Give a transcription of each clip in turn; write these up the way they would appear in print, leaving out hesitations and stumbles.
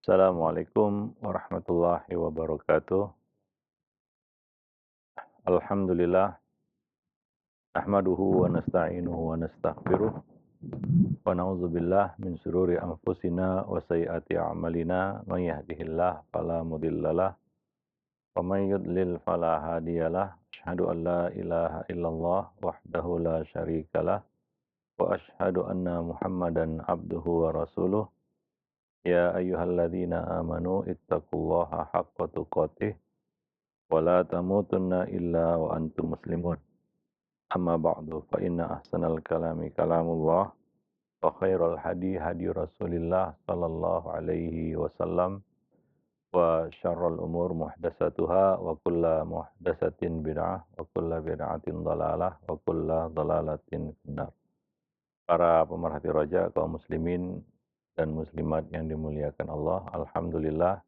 Assalamualaikum warahmatullahi wabarakatuh. Alhamdulillah, nahmaduhu wa nasta'inuhu wa nastaghfiruh wa na'udzubillah min syururi anfusina wa sayyiati a'malina. May yahdihillahu fala mudhillalah wa may yudlil fala hadiyalah. Asyhadu an la ilaha illallah wahdahu la syarikalah wa asyhadu anna Muhammadan abduhu wa rasuluh. Ya ayyuhalladzina amanu ittaqullaha haqqa tuqatih wa la tamutunna illa wa antum muslimun. Amma ba'du fa inna ahsanal kalami kalamullah wa khairal hadi hadi Rasulillah sallallahu alaihi wasallam wa syarrul umur muhdatsatuha wa kulla muhdatsatin bid'ah wa kulla bid'atin dhalalah wa kulla dhalalatin finnar. Para pemerhati roja kaum muslimin dan muslimat yang dimuliakan Allah, alhamdulillah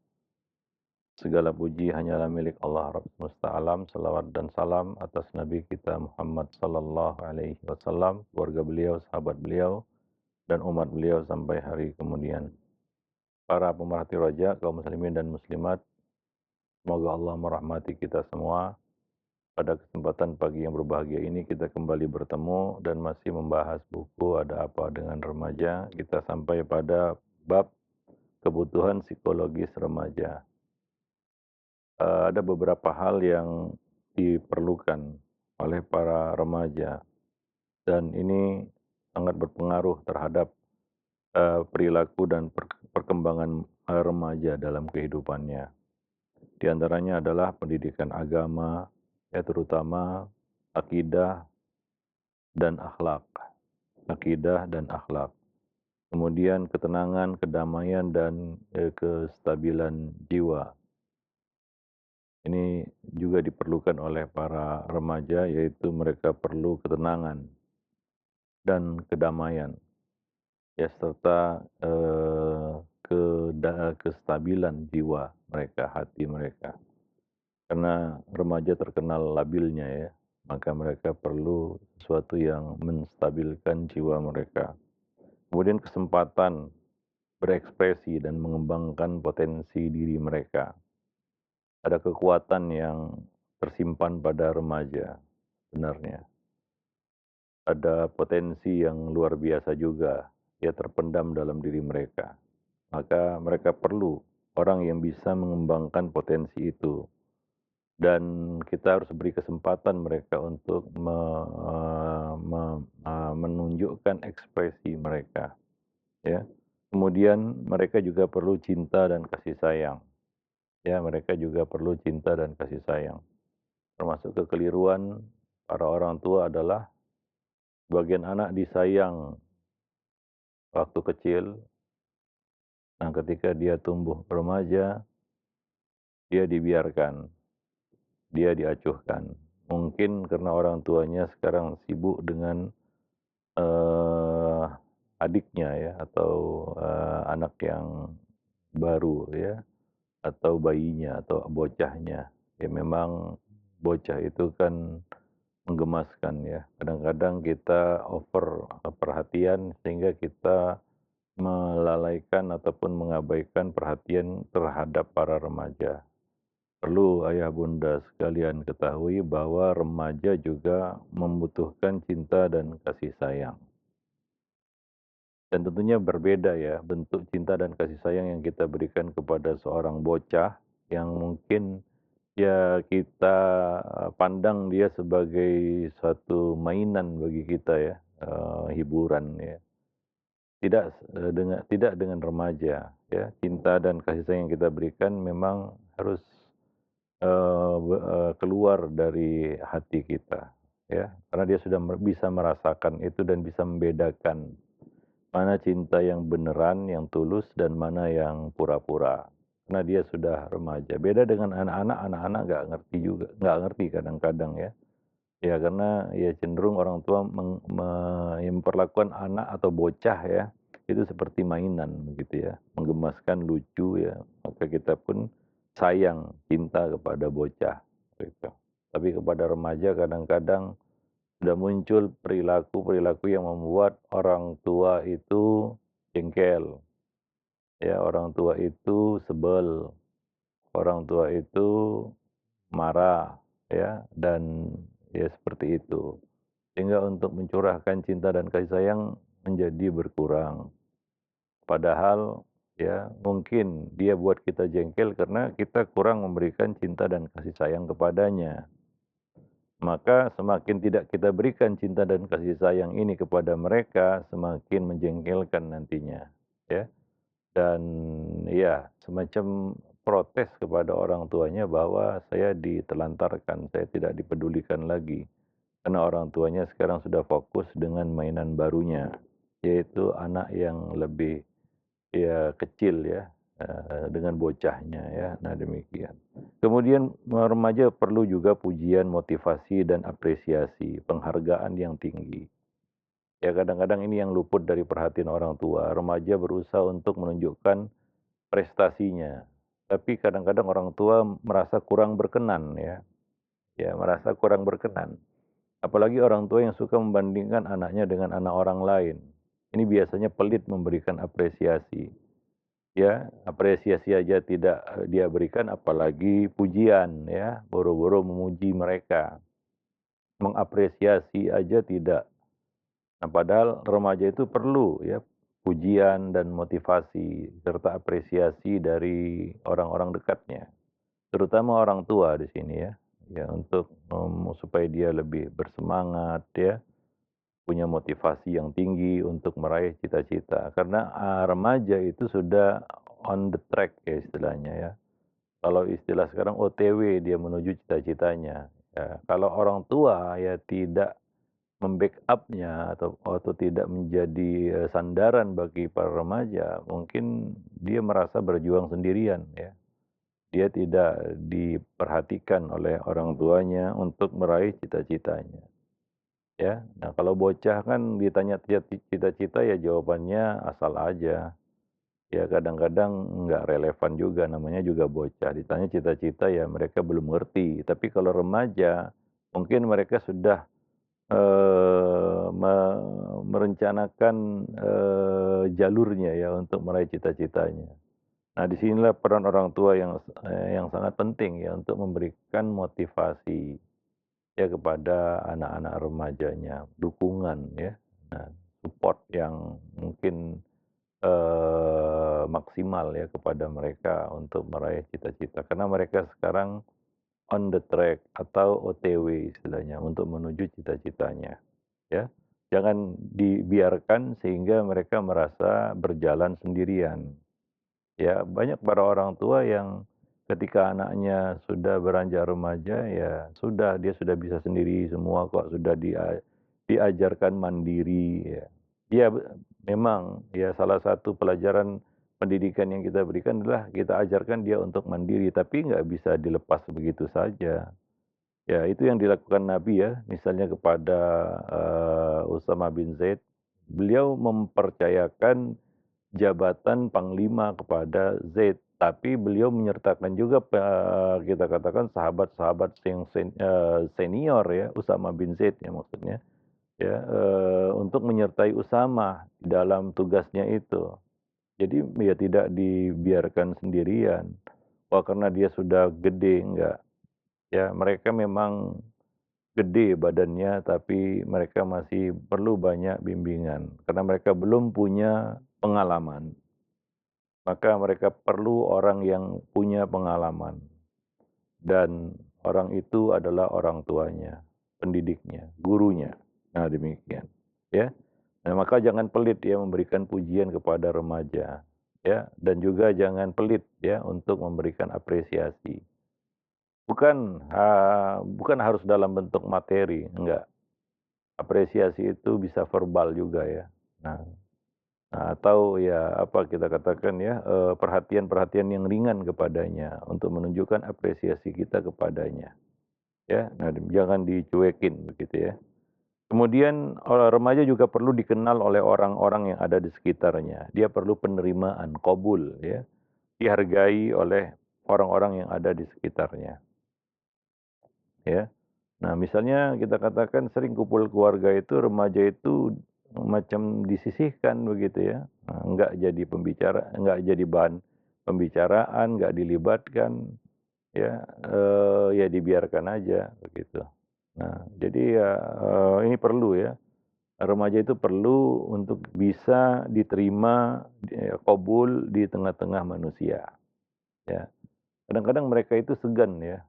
segala puji hanyalah milik Allah Rabb semesta alam. Salawat dan salam atas Nabi kita Muhammad sallallahu alaihi wasallam, keluarga beliau, sahabat beliau, dan umat beliau sampai hari kemudian. Para pemerhati roja, kaum muslimin dan muslimat, semoga Allah merahmati kita semua. Pada kesempatan pagi yang berbahagia ini kita kembali bertemu dan masih membahas buku Ada Apa Dengan Remaja. Kita sampai pada bab kebutuhan psikologis remaja. Ada beberapa hal yang diperlukan oleh para remaja dan ini sangat berpengaruh terhadap perilaku dan perkembangan remaja dalam kehidupannya. Di antaranya adalah pendidikan agama, ya terutama akidah dan akhlak. Akidah dan akhlak. Kemudian ketenangan, kedamaian dan kestabilan jiwa. Ini juga diperlukan oleh para remaja, yaitu mereka perlu ketenangan dan kedamaian, ya serta kestabilan jiwa mereka, hati mereka. Karena remaja terkenal labilnya ya, maka mereka perlu sesuatu yang menstabilkan jiwa mereka. Kemudian kesempatan berekspresi dan mengembangkan potensi diri mereka. Ada kekuatan yang tersimpan pada remaja sebenarnya. Ada potensi yang luar biasa juga, ya terpendam dalam diri mereka. Maka mereka perlu orang yang bisa mengembangkan potensi itu. Dan kita harus beri kesempatan mereka untuk menunjukkan ekspresi mereka. Ya. Kemudian mereka juga perlu cinta dan kasih sayang. Ya, mereka juga perlu cinta dan kasih sayang. Termasuk kekeliruan para orang tua adalah sebagian anak disayang waktu kecil. Nah, ketika dia tumbuh remaja, dia dibiarkan, dia diacuhkan. Mungkin karena orang tuanya sekarang sibuk dengan adiknya ya, atau anak yang baru ya, atau bayinya atau bocahnya. Ya memang bocah itu kan menggemaskan ya. Kadang-kadang kita over perhatian sehingga kita melalaikan ataupun mengabaikan perhatian terhadap para remaja. Perlu ayah bunda sekalian ketahui bahwa remaja juga membutuhkan cinta dan kasih sayang. Dan tentunya berbeda ya bentuk cinta dan kasih sayang yang kita berikan kepada seorang bocah yang mungkin ya kita pandang dia sebagai suatu mainan bagi kita ya, hiburan ya. Tidak dengan remaja ya. Cinta dan kasih sayang yang kita berikan memang harus keluar dari hati kita ya. Karena dia sudah bisa merasakan itu dan bisa membedakan mana cinta yang beneran, yang tulus, dan mana yang pura-pura. Karena dia sudah remaja. Beda dengan anak-anak nggak ngerti juga, nggak ngerti kadang-kadang ya. Ya karena ya cenderung orang tua memperlakukan anak atau bocah ya, itu seperti mainan begitu ya. Menggemaskan, lucu ya. Maka kita pun sayang, cinta kepada bocah. Gitu. Tapi kepada remaja kadang-kadang sudah muncul perilaku-perilaku yang membuat orang tua itu jengkel, ya orang tua itu sebel, orang tua itu marah, ya, dan ya seperti itu. Sehingga untuk mencurahkan cinta dan kasih sayang menjadi berkurang. Padahal ya mungkin dia buat kita jengkel karena kita kurang memberikan cinta dan kasih sayang kepadanya. Maka semakin tidak kita berikan cinta dan kasih sayang ini kepada mereka, semakin menjengkelkan nantinya, ya. Dan ya semacam protes kepada orang tuanya bahwa saya ditelantarkan, saya tidak dipedulikan lagi. Karena orang tuanya sekarang sudah fokus dengan mainan barunya, yaitu anak yang lebih ya kecil ya, dengan bocahnya ya. Nah demikian. Kemudian remaja perlu juga pujian, motivasi dan apresiasi, penghargaan yang tinggi. Ya kadang-kadang ini yang luput dari perhatian orang tua. Remaja berusaha untuk menunjukkan prestasinya, tapi kadang-kadang orang tua merasa kurang berkenan ya, ya merasa kurang berkenan. Apalagi orang tua yang suka membandingkan anaknya dengan anak orang lain. Ini biasanya pelit memberikan apresiasi. Ya, apresiasi aja tidak dia berikan apalagi pujian ya, boro-boro memuji mereka. Mengapresiasi aja tidak. Nah, padahal remaja itu perlu ya pujian dan motivasi serta apresiasi dari orang-orang dekatnya, terutama orang tua di sini ya. Ya untuk supaya dia lebih bersemangat ya, punya motivasi yang tinggi untuk meraih cita-cita. Karena remaja itu sudah on the track ya istilahnya ya. Kalau istilah sekarang OTW dia menuju cita-citanya. Ya, kalau orang tua ya tidak membackup-nya atau tidak menjadi sandaran bagi para remaja, mungkin dia merasa berjuang sendirian ya. Dia tidak diperhatikan oleh orang tuanya untuk meraih cita-citanya. Ya, nah kalau bocah kan ditanya cita-cita ya jawabannya asal aja. Ya kadang-kadang nggak relevan juga, namanya juga bocah. Ditanya cita-cita ya mereka belum ngerti. Tapi kalau remaja, mungkin mereka sudah merencanakan jalurnya ya untuk meraih cita-citanya. Nah disinilah peran orang tua yang sangat penting ya untuk memberikan motivasi ya kepada anak-anak remajanya, dukungan ya, nah support yang mungkin, maksimal ya kepada mereka untuk meraih cita-cita. Karena mereka sekarang on the track atau OTW istilahnya untuk menuju cita-citanya, ya. Jangan dibiarkan sehingga mereka merasa berjalan sendirian. Ya, banyak para orang tua yang ketika anaknya sudah beranjak remaja, ya sudah, dia sudah bisa sendiri semua kok, sudah diajarkan mandiri ya. Iya, memang ya salah satu pelajaran pendidikan yang kita berikan adalah kita ajarkan dia untuk mandiri, tapi nggak bisa dilepas begitu saja. Ya, itu yang dilakukan Nabi ya, misalnya kepada, Usama bin Zaid, beliau mempercayakan jabatan panglima kepada Zaid, tapi beliau menyertakan juga kita katakan sahabat-sahabat yang senior ya, Usama bin Zaid ya maksudnya, ya, untuk menyertai Usama dalam tugasnya itu. Jadi ya tidak dibiarkan sendirian. Wah karena dia sudah gede, enggak. Ya mereka memang gede badannya, tapi mereka masih perlu banyak bimbingan, karena mereka belum punya pengalaman. Maka mereka perlu orang yang punya pengalaman, dan orang itu adalah orang tuanya, pendidiknya, gurunya. Nah, demikian, ya. Nah, maka jangan pelit ya memberikan pujian kepada remaja, ya, dan juga jangan pelit ya untuk memberikan apresiasi. Bukan harus dalam bentuk materi, enggak. Apresiasi itu bisa verbal juga ya. Nah, atau ya apa kita katakan ya, perhatian-perhatian yang ringan kepadanya untuk menunjukkan apresiasi kita kepadanya, ya. Nah, jangan dicuekin begitu ya. Kemudian remaja juga perlu dikenal oleh orang-orang yang ada di sekitarnya. Dia perlu penerimaan, qabul ya, dihargai oleh orang-orang yang ada di sekitarnya, ya. Nah, misalnya kita katakan sering kumpul keluarga itu, remaja itu macam disisihkan begitu ya, enggak jadi pembicara, enggak jadi bahan pembicaraan, enggak dilibatkan, ya, ya dibiarkan aja begitu. Nah, jadi ya, ini perlu ya, remaja itu perlu untuk bisa diterima, qabul di tengah-tengah manusia, ya. Kadang-kadang mereka itu segan ya,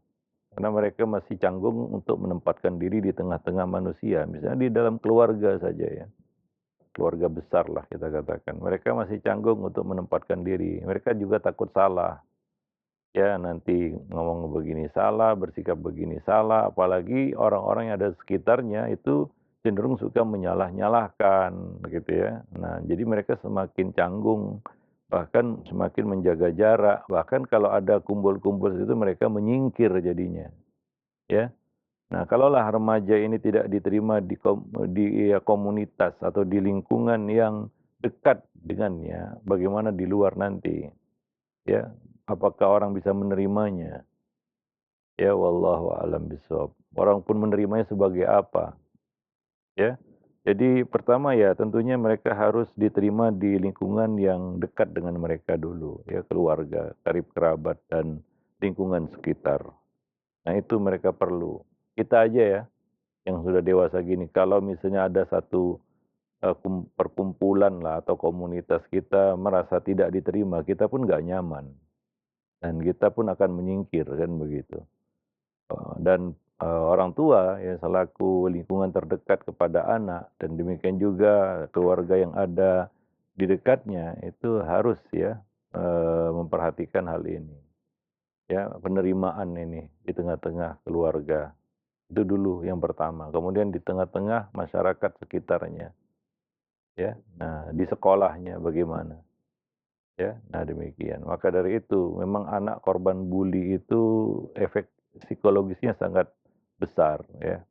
karena mereka masih canggung untuk menempatkan diri di tengah-tengah manusia, misalnya di dalam keluarga saja ya. Keluarga besar lah kita katakan. Mereka masih canggung untuk menempatkan diri. Mereka juga takut salah. Ya, nanti ngomong begini salah, bersikap begini salah, apalagi orang-orang yang ada di sekitarnya itu cenderung suka menyalah-nyalahkan, begitu ya. Nah, jadi mereka semakin canggung, bahkan semakin menjaga jarak, bahkan kalau ada kumpul-kumpul itu mereka menyingkir jadinya, ya. Nah, kalaulah remaja ini tidak diterima di ya, komunitas atau di lingkungan yang dekat dengannya, bagaimana di luar nanti, ya? Apakah orang bisa menerimanya? Ya, wallahu a'lam bishawab. Orang pun menerimanya sebagai apa, ya? Jadi pertama ya tentunya mereka harus diterima di lingkungan yang dekat dengan mereka dulu, ya, keluarga, karib kerabat, dan lingkungan sekitar. Nah, itu mereka perlu. Kita aja ya, yang sudah dewasa gini, kalau misalnya ada satu, perkumpulan lah atau komunitas kita merasa tidak diterima, kita pun nggak nyaman, dan kita pun akan menyingkir kan begitu. Dan, orang tua ya selaku lingkungan terdekat kepada anak dan demikian juga keluarga yang ada di dekatnya itu harus ya, memperhatikan hal ini, ya, penerimaan ini di tengah-tengah keluarga. Itu dulu yang pertama, kemudian di tengah-tengah masyarakat sekitarnya, ya. Nah, di sekolahnya bagaimana, ya. Nah, demikian. Maka dari itu, memang anak korban bully itu efek psikologisnya sangat besar, ya.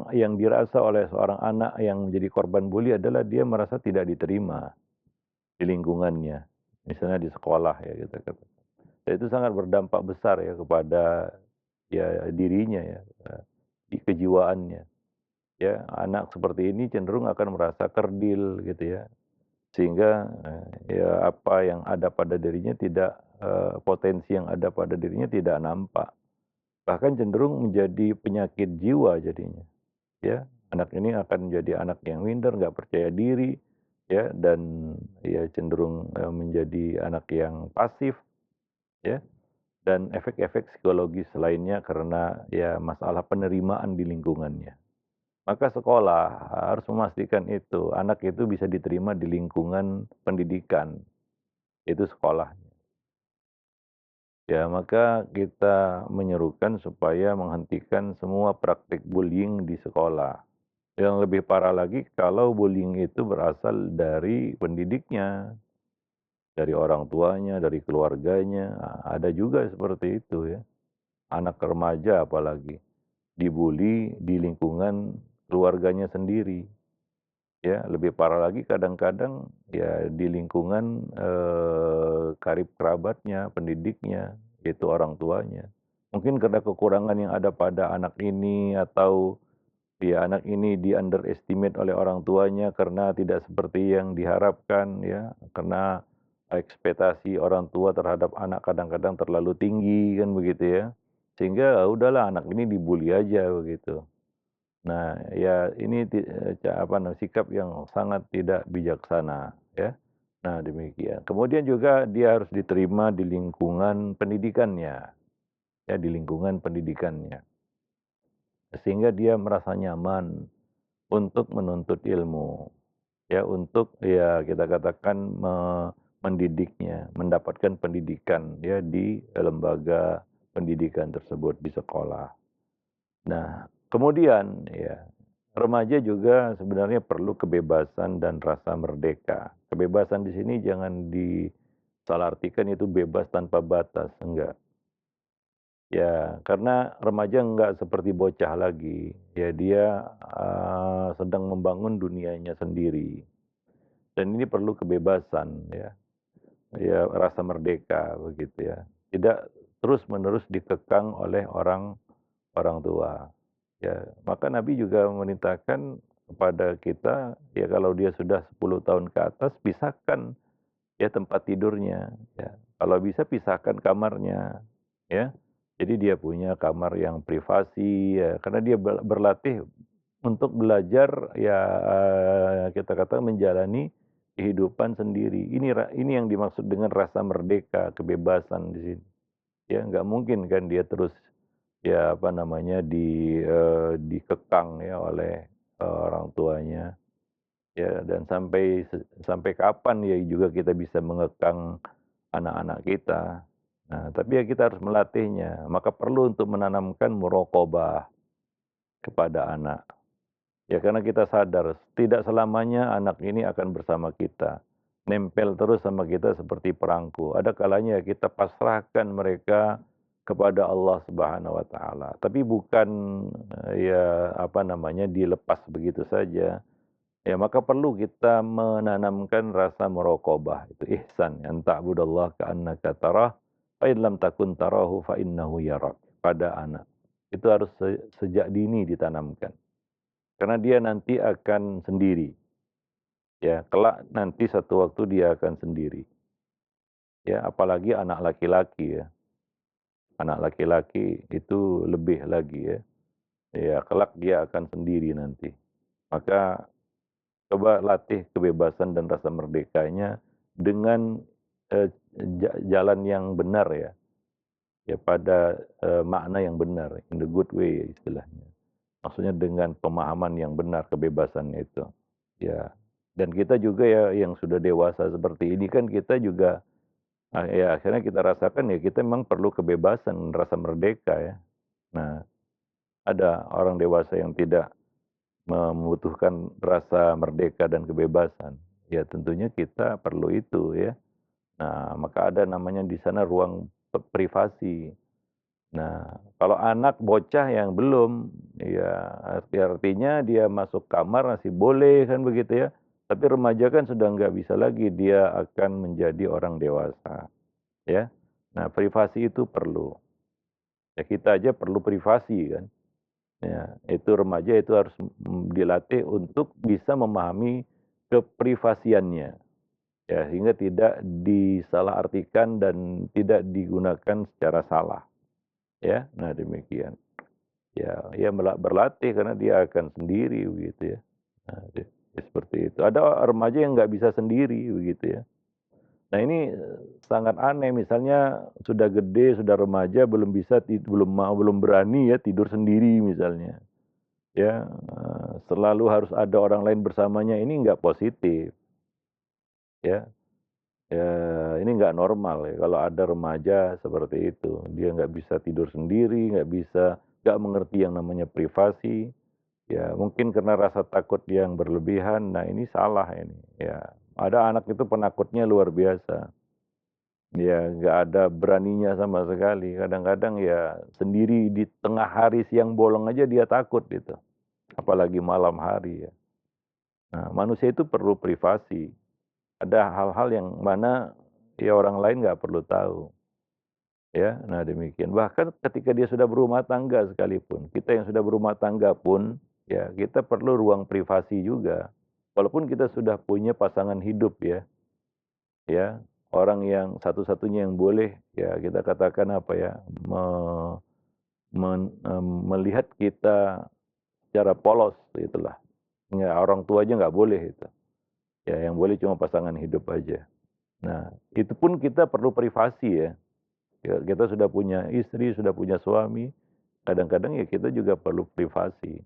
Yang dirasa oleh seorang anak yang menjadi korban bully adalah dia merasa tidak diterima di lingkungannya, misalnya di sekolah ya, gitu kan. Dan itu sangat berdampak besar ya kepada, ya, dirinya ya, di kejiwaannya. Ya, anak seperti ini cenderung akan merasa kerdil gitu ya, sehingga, ya apa yang ada pada dirinya tidak, potensi yang ada pada dirinya tidak nampak, bahkan cenderung menjadi penyakit jiwa jadinya, ya. Anak ini akan menjadi anak yang minder, nggak percaya diri, ya, dan ya cenderung, menjadi anak yang pasif, ya, dan efek-efek psikologis lainnya karena ya masalah penerimaan di lingkungannya. Maka sekolah harus memastikan itu, anak itu bisa diterima di lingkungan pendidikan, itu sekolah. Ya, maka kita menyerukan supaya menghentikan semua praktik bullying di sekolah. Yang lebih parah lagi kalau bullying itu berasal dari pendidiknya, dari orang tuanya, dari keluarganya. Ada juga seperti itu ya. Anak remaja apalagi dibully di lingkungan keluarganya sendiri. Ya, lebih parah lagi kadang-kadang ya di lingkungan, karib kerabatnya, pendidiknya, yaitu orang tuanya. Mungkin karena kekurangan yang ada pada anak ini atau ya anak ini di-underestimate oleh orang tuanya karena tidak seperti yang diharapkan ya, karena ekspektasi orang tua terhadap anak kadang-kadang terlalu tinggi kan begitu ya. Sehingga, udahlah anak ini dibully aja begitu. Nah, ya ini sikap yang sangat tidak bijaksana, ya. Nah, demikian. Kemudian juga dia harus diterima di lingkungan pendidikannya, ya, di lingkungan pendidikannya. Sehingga dia merasa nyaman untuk menuntut ilmu, ya, untuk ya kita katakan mendidiknya, mendapatkan pendidikan ya di lembaga pendidikan tersebut, di sekolah. Nah, kemudian ya, remaja juga sebenarnya perlu kebebasan dan rasa merdeka. Kebebasan di sini jangan disalahartikan itu bebas tanpa batas, enggak. Ya, karena remaja enggak seperti bocah lagi. Ya, dia, sedang membangun dunianya sendiri. Dan ini perlu kebebasan ya, ya rasa merdeka begitu ya. Tidak terus-menerus dikekang oleh orang orang tua. Ya, maka Nabi juga memerintahkan kepada kita, ya kalau dia sudah 10 tahun ke atas, pisahkan ya tempat tidurnya, ya. Kalau bisa pisahkan kamarnya, ya. Jadi dia punya kamar yang privasi, ya, karena dia berlatih untuk belajar, ya kita katakan menjalani kehidupan sendiri. Ini yang dimaksud dengan rasa merdeka, kebebasan di sini. Ya nggak mungkin kan dia terus, ya apa namanya, dikekang ya oleh, orang tuanya. Ya dan sampai kapan ya juga kita bisa mengekang anak-anak kita. Nah, tapi ya kita harus melatihnya. Maka perlu untuk menanamkan muraqabah kepada anak. Ya karena kita sadar tidak selamanya anak ini akan bersama kita. Nempel terus sama kita seperti perangko. Ada kalanya kita pasrahkan mereka kepada Allah Subhanahu wa taala. Tapi bukan, ya apa namanya, dilepas begitu saja. Ya maka perlu kita menanamkan rasa muraqabah, itu ihsan, an ta'budallaha ka'annaka tarah, fa in lam takun tarahu fa innahu yarak, pada anak. Itu harus sejak dini ditanamkan. Karena dia nanti akan sendiri, ya kelak nanti satu waktu dia akan sendiri. Ya apalagi anak laki-laki ya. Anak laki-laki itu lebih lagi ya. Ya kelak dia akan sendiri nanti. Maka coba latih kebebasan dan rasa merdekanya dengan, jalan yang benar ya. Ya pada, makna yang benar, in the good way istilahnya. Maksudnya dengan pemahaman yang benar kebebasannya itu. Ya, dan kita juga ya yang sudah dewasa seperti ini kan kita juga, ya akhirnya kita rasakan ya kita memang perlu kebebasan, rasa merdeka ya. Nah, ada orang dewasa yang tidak membutuhkan rasa merdeka dan kebebasan. Ya tentunya kita perlu itu ya. Nah, maka ada namanya di sana ruang privasi. Nah, kalau anak bocah yang belum, ya artinya dia masuk kamar masih boleh kan begitu ya. Tapi remaja kan sudah nggak bisa lagi, dia akan menjadi orang dewasa, ya. Nah, privasi itu perlu. Ya kita aja perlu privasi kan. Ya, itu remaja itu harus dilatih untuk bisa memahami keprivasiannya. Ya, sehingga tidak disalahartikan dan tidak digunakan secara salah. Ya, nah demikian. Ya berlatih karena dia akan sendiri begitu ya. Nah, seperti itu. Ada remaja yang nggak bisa sendiri begitu ya. Nah ini, sangat aneh misalnya sudah gede, sudah remaja belum bisa belum mau, belum berani ya tidur sendiri misalnya. Ya, selalu harus ada orang lain bersamanya, ini nggak positif ya. Ya ini nggak normal ya kalau ada remaja seperti itu. Dia nggak bisa tidur sendiri, nggak mengerti yang namanya privasi. Ya mungkin karena rasa takut yang berlebihan, nah ini salah ini, ya. Ada anak itu penakutnya luar biasa, ya nggak ada beraninya sama sekali, kadang-kadang ya sendiri di tengah hari siang bolong aja dia takut gitu, apalagi malam hari ya. Nah manusia itu perlu privasi, ada hal-hal yang mana ya orang lain nggak perlu tahu, ya. Nah demikian, bahkan ketika dia sudah berumah tangga sekalipun, kita yang sudah berumah tangga pun, ya kita perlu ruang privasi juga. Walaupun kita sudah punya pasangan hidup ya, orang yang satu-satunya yang boleh, ya kita katakan apa ya, melihat kita secara polos itulah. Ya orang tua aja nggak boleh itu. Ya yang boleh cuma pasangan hidup aja. Nah, itu pun kita perlu privasi ya. Ya, kita sudah punya istri, sudah punya suami, kadang-kadang ya kita juga perlu privasi.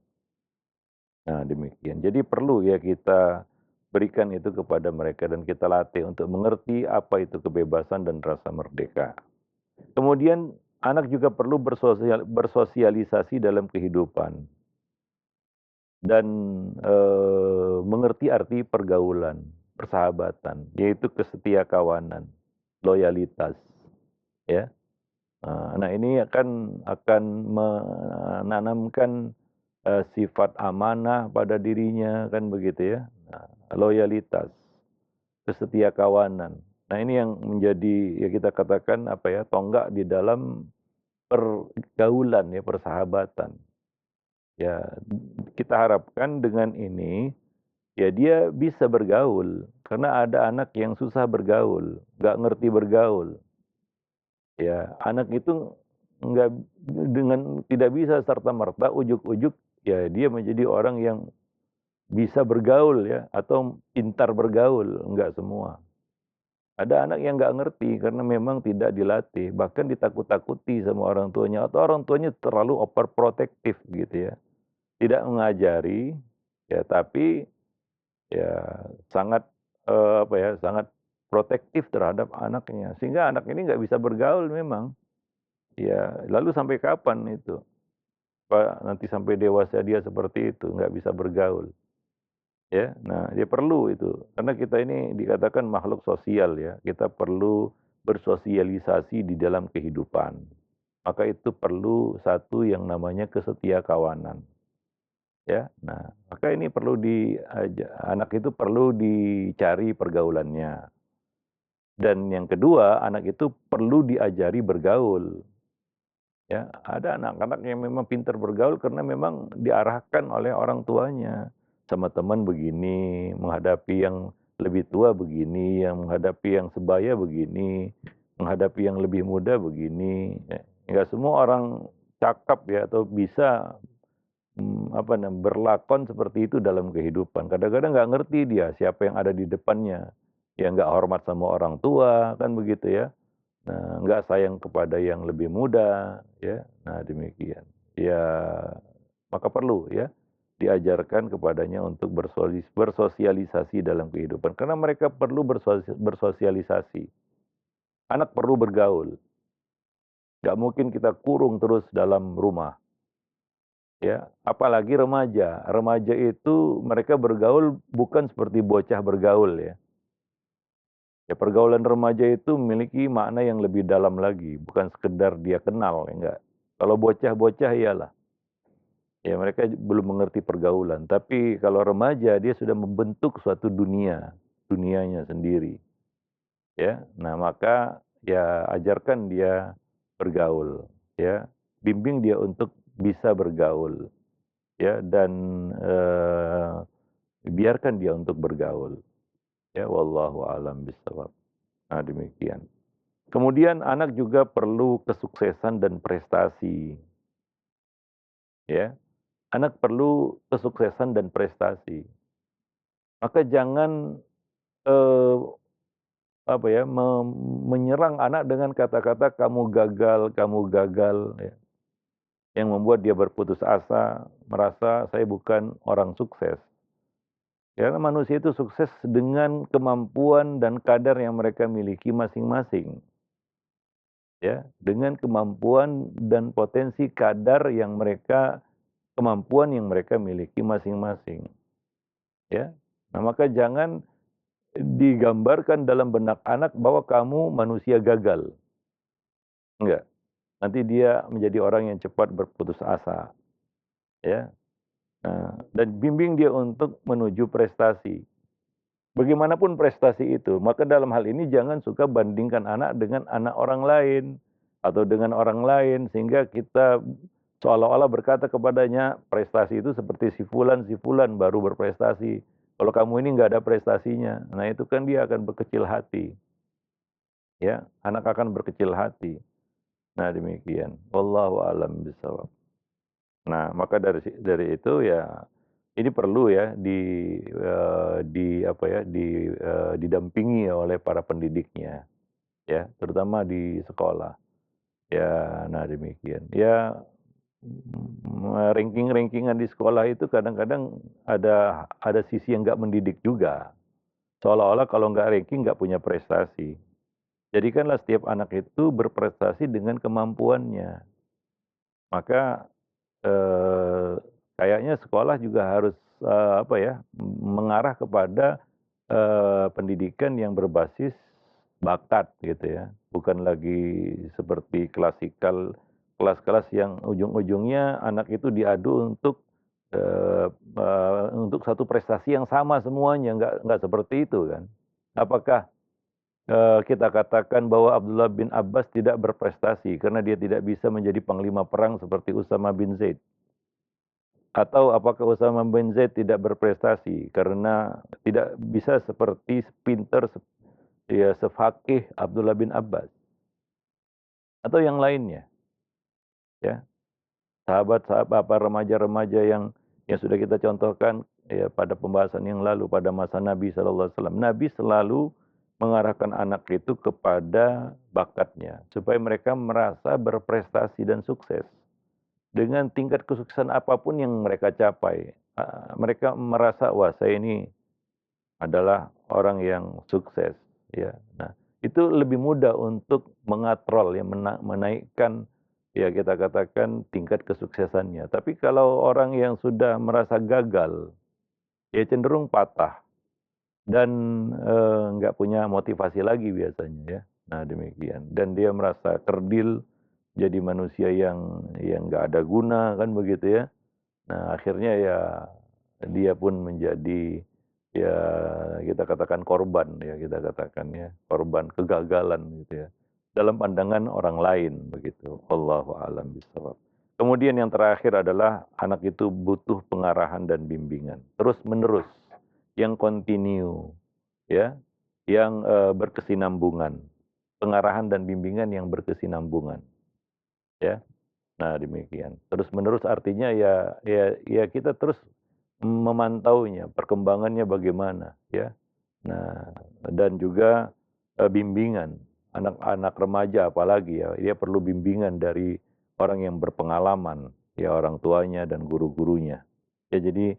Nah, demikian. Jadi perlu ya kita berikan itu kepada mereka dan kita latih untuk mengerti apa itu kebebasan dan rasa merdeka. Kemudian anak juga perlu bersosialisasi dalam kehidupan dan, mengerti arti pergaulan, persahabatan, yaitu kesetiakawanan, loyalitas, ya. Nah ini akan menanamkan, sifat amanah pada dirinya kan begitu ya. Nah, loyalitas, kesetiakawanan. Nah ini yang menjadi ya kita katakan apa ya, tonggak di dalam pergaulan ya, persahabatan. Ya, kita harapkan dengan ini, ya dia bisa bergaul. Karena ada anak yang susah bergaul, nggak ngerti bergaul. Ya, anak itu nggak dengan tidak bisa serta-merta ujuk-ujuk, ya dia menjadi orang yang bisa bergaul ya, atau pintar bergaul, enggak semua. Ada anak yang nggak ngerti karena memang tidak dilatih, bahkan ditakut-takuti sama orang tuanya, atau orang tuanya terlalu overprotective gitu ya. Tidak mengajari, ya tapi ya sangat, apa ya, sangat protektif terhadap anaknya. Sehingga anak ini nggak bisa bergaul memang. Ya, lalu sampai kapan itu? Pak, nanti sampai dewasa dia seperti itu, nggak bisa bergaul. Ya, nah dia perlu itu, karena kita ini dikatakan makhluk sosial ya, kita perlu bersosialisasi di dalam kehidupan. Maka itu perlu satu yang namanya kesetiakawanan, ya. Nah, maka ini perlu anak itu perlu dicari pergaulannya. Dan yang kedua, anak itu perlu diajari bergaul. Ya, ada anak-anak yang memang pintar bergaul karena memang diarahkan oleh orang tuanya. Sama teman begini, menghadapi yang lebih tua begini, yang menghadapi yang sebaya begini, menghadapi yang lebih muda begini. Ya, nggak semua orang cakap ya atau bisa apa namanya, berlakon seperti itu dalam kehidupan. Kadang-kadang nggak ngerti dia siapa yang ada di depannya. Ya nggak hormat sama orang tua, kan begitu ya. Nah, nggak sayang kepada yang lebih muda, ya. Nah, demikian. Ya, maka perlu ya diajarkan kepadanya untuk bersosialisasi dalam kehidupan. Karena mereka perlu bersosialisasi. Anak perlu bergaul. Nggak mungkin kita kurung terus dalam rumah. Ya, apalagi remaja. Remaja itu mereka bergaul bukan seperti bocah bergaul ya. Ya, pergaulan remaja itu memiliki makna yang lebih dalam lagi, bukan sekedar dia kenal, ya enggak. Kalau bocah-bocah iyalah, ya mereka belum mengerti pergaulan. Tapi kalau remaja dia sudah membentuk suatu dunia, dunianya sendiri. Ya, nah maka ya ajarkan dia bergaul, ya, bimbing dia untuk bisa bergaul, ya, dan biarkan dia untuk bergaul. Ya, wallahu alam bisawab. Nah demikian. Kemudian anak juga perlu kesuksesan dan prestasi, ya. Anak perlu kesuksesan dan prestasi. Maka jangan, eee, apa ya, menyerang anak dengan kata-kata kamu gagal," ya. Yang membuat dia berputus asa, merasa saya bukan orang sukses. Karena manusia itu sukses dengan kemampuan dan kadar yang mereka miliki masing-masing. Ya, dengan kemampuan dan potensi kadar yang kemampuan yang mereka miliki masing-masing, ya. Nah, maka jangan digambarkan dalam benak anak bahwa kamu manusia gagal, enggak. Nanti dia menjadi orang yang cepat berputus asa, ya. Nah, dan bimbing dia untuk menuju prestasi. Bagaimanapun prestasi itu, maka dalam hal ini jangan suka bandingkan anak dengan anak orang lain, atau dengan orang lain, sehingga kita seolah-olah berkata kepadanya, prestasi itu seperti si fulan baru berprestasi. Kalau kamu ini nggak ada prestasinya, nah itu kan dia akan berkecil hati. Ya, anak akan berkecil hati. Nah demikian. Wallahu alam bisawab. Nah, maka dari itu ya ini perlu ya didampingi oleh para pendidiknya ya, terutama di sekolah. Ya, nah demikian. Ya, ranking-rankingan di sekolah itu kadang-kadang ada sisi yang nggak mendidik juga. Seolah-olah kalau nggak ranking nggak punya prestasi. Jadikanlah setiap anak itu berprestasi dengan kemampuannya. Maka kayaknya sekolah juga harus, apa ya, mengarah kepada, pendidikan yang berbasis bakat gitu ya. Bukan lagi seperti klasikal, kelas-kelas yang ujung-ujungnya anak itu diadu untuk satu prestasi yang sama semuanya, nggak seperti itu kan. Apakah, kita katakan bahwa Abdullah bin Abbas tidak berprestasi karena dia tidak bisa menjadi panglima perang seperti Usama bin Zaid? Atau apakah Usama bin Zaid tidak berprestasi karena tidak bisa seperti sepinter, ya, sefaqih Abdullah bin Abbas atau yang lainnya, ya. Sahabat-sahabat, apa, remaja-remaja yang sudah kita contohkan ya pada pembahasan yang lalu pada masa Nabi sallallahu alaihi wasallam. Nabi selalu mengarahkan anak itu kepada bakatnya supaya mereka merasa berprestasi dan sukses. Dengan tingkat kesuksesan apapun yang mereka capai, mereka merasa, wah, saya ini adalah orang yang sukses, ya. Nah, itu lebih mudah untuk mengatrol, ya, menaikkan, ya, kita katakan tingkat kesuksesannya. Tapi kalau orang yang sudah merasa gagal, ya cenderung patah dan nggak punya motivasi lagi biasanya, ya. Nah, demikian. Dan dia merasa kerdil, jadi manusia yang nggak ada guna, kan begitu, ya. Nah, akhirnya ya dia pun menjadi, ya, kita katakan korban, ya, kita katakan, ya, korban kegagalan gitu, ya. Dalam pandangan orang lain begitu. Wallahu a'lam bishawab. Kemudian yang terakhir adalah anak itu butuh pengarahan dan bimbingan terus menerus yang kontinu, ya, yang berkesinambungan. Pengarahan dan bimbingan yang berkesinambungan, ya. Nah, demikian. Terus menerus artinya ya kita terus memantaunya, perkembangannya bagaimana, ya. Nah, dan juga bimbingan. Anak-anak remaja apalagi, ya, dia perlu bimbingan dari orang yang berpengalaman, ya, orang tuanya dan guru-gurunya. Ya, jadi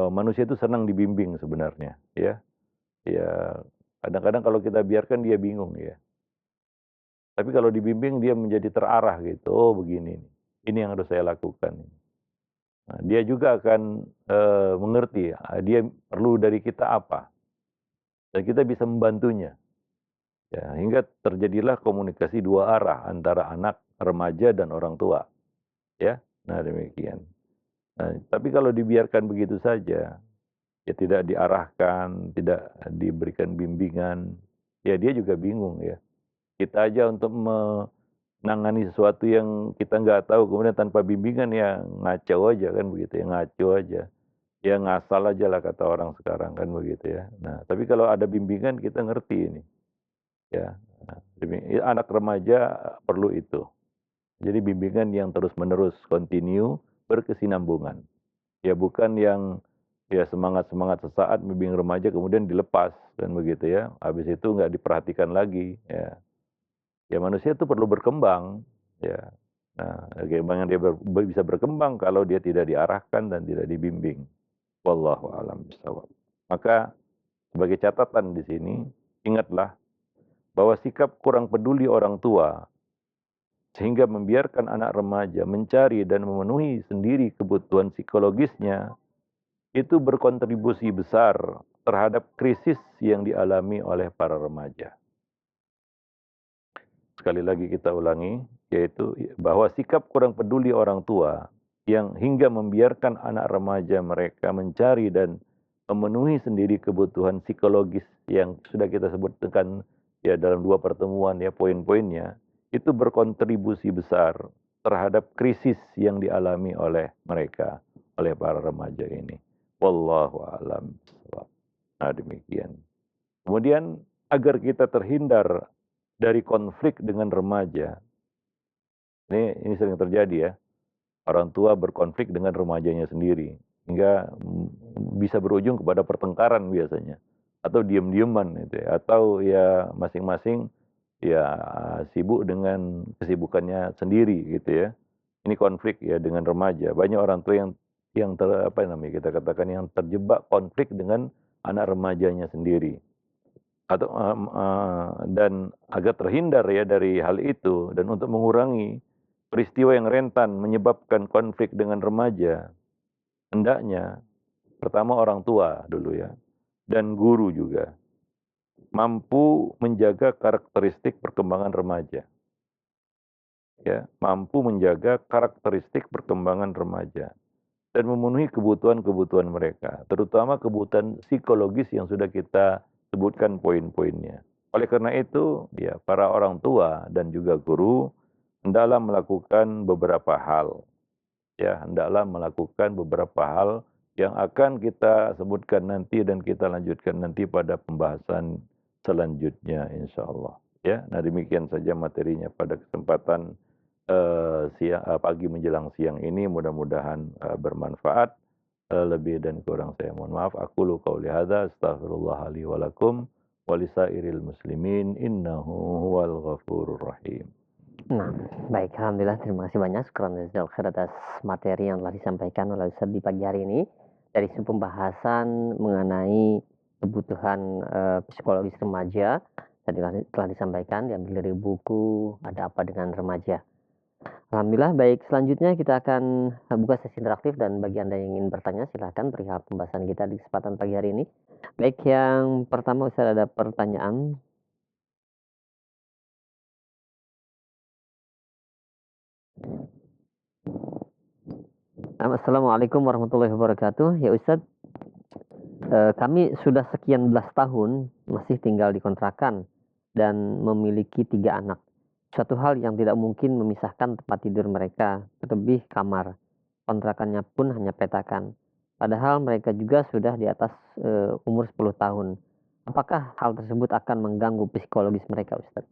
manusia itu senang dibimbing sebenarnya, ya. Ya, kadang-kadang kalau kita biarkan dia bingung, ya. Tapi kalau dibimbing dia menjadi terarah gitu, oh begini nih, ini yang harus saya lakukan. Nah, dia juga akan mengerti dia perlu dari kita apa, dan kita bisa membantunya. Ya, hingga terjadilah komunikasi dua arah antara anak remaja dan orang tua. Ya, nah demikian. Nah, tapi kalau dibiarkan begitu saja, ya tidak diarahkan, tidak diberikan bimbingan, ya dia juga bingung, ya. Kita aja untuk menangani sesuatu yang kita nggak tahu, kemudian tanpa bimbingan ya ngaco aja kan begitu, ya, ngaco aja. Ya ngasal aja lah kata orang sekarang kan begitu, ya. Nah, tapi kalau ada bimbingan kita ngerti ini, ya. Nah, anak remaja perlu itu. Jadi bimbingan yang terus-menerus, continue, berkesinambungan. Ya bukan yang ya semangat-semangat sesaat bimbing remaja kemudian dilepas kan begitu, ya. Habis itu nggak diperhatikan lagi, ya. Ya manusia itu perlu berkembang, ya. Nah, bagaimana dia bisa berkembang kalau dia tidak diarahkan dan tidak dibimbing. Wallahu a'lam bishawab. Maka sebagai catatan di sini, ingatlah bahwa sikap kurang peduli orang tua sehingga membiarkan anak remaja mencari dan memenuhi sendiri kebutuhan psikologisnya itu berkontribusi besar terhadap krisis yang dialami oleh para remaja. Sekali lagi kita ulangi, yaitu bahwa sikap kurang peduli orang tua yang hingga membiarkan anak remaja mereka mencari dan memenuhi sendiri kebutuhan psikologis yang sudah kita sebutkan, ya, dalam dua pertemuan, ya, poin-poinnya, itu berkontribusi besar terhadap krisis yang dialami oleh mereka, oleh para remaja ini. Wallahu a'lam bishawab. Nah, demikian. Kemudian agar kita terhindar dari konflik dengan remaja. Ini sering terjadi, ya. Orang tua berkonflik dengan remajanya sendiri hingga bisa berujung kepada pertengkaran biasanya atau diam-diaman gitu, ya, atau ya masing-masing ya sibuk dengan kesibukannya sendiri gitu, ya. Ini konflik, ya, dengan remaja. Banyak orang tua yang apa namanya kita katakan yang terjebak konflik dengan anak remajanya sendiri. Atau dan agar terhindar, ya, dari hal itu dan untuk mengurangi peristiwa yang rentan menyebabkan konflik dengan remaja, hendaknya pertama orang tua dulu, ya, dan guru juga mampu menjaga karakteristik perkembangan remaja, ya, mampu menjaga karakteristik perkembangan remaja dan memenuhi kebutuhan-kebutuhan mereka, terutama kebutuhan psikologis yang sudah kita sebutkan poin-poinnya. Oleh karena itu, ya, para orang tua dan juga guru hendaklah melakukan beberapa hal. ya hendaklah melakukan beberapa hal yang akan kita sebutkan nanti dan kita lanjutkan nanti pada pembahasan selanjutnya insyaallah. Ya, nah demikian saja materinya pada kesempatan pagi menjelang siang ini mudah-mudahan bermanfaat. Lebih dan kurang saya mohon maaf. Aqulu qauli hadza astaghfirullah li wa lakum wa lisairil muslimin innahu huwal ghafurur rahim. Nah, baik, alhamdulillah, terima kasih banyak syukran jazakallahu khair atas materi yang telah disampaikan oleh Ustaz di pagi hari ini dari pembahasan mengenai kebutuhan psikologis remaja. Tadi telah disampaikan diambil dari buku Ada Apa Dengan Remaja. Alhamdulillah, baik, selanjutnya kita akan buka sesi interaktif dan bagi Anda yang ingin bertanya silahkan perihal pembahasan kita di kesempatan pagi hari ini. Baik, yang pertama Ustaz ada pertanyaan. Assalamualaikum warahmatullahi wabarakatuh. Ya Ustadz, kami sudah sekian belas tahun masih tinggal di kontrakan dan memiliki 3 anak. Suatu hal yang tidak mungkin memisahkan tempat tidur mereka, terlebih kamar. Kontrakannya pun hanya petakan. Padahal mereka juga sudah di atas umur 10 tahun. Apakah hal tersebut akan mengganggu psikologis mereka, Ustadz?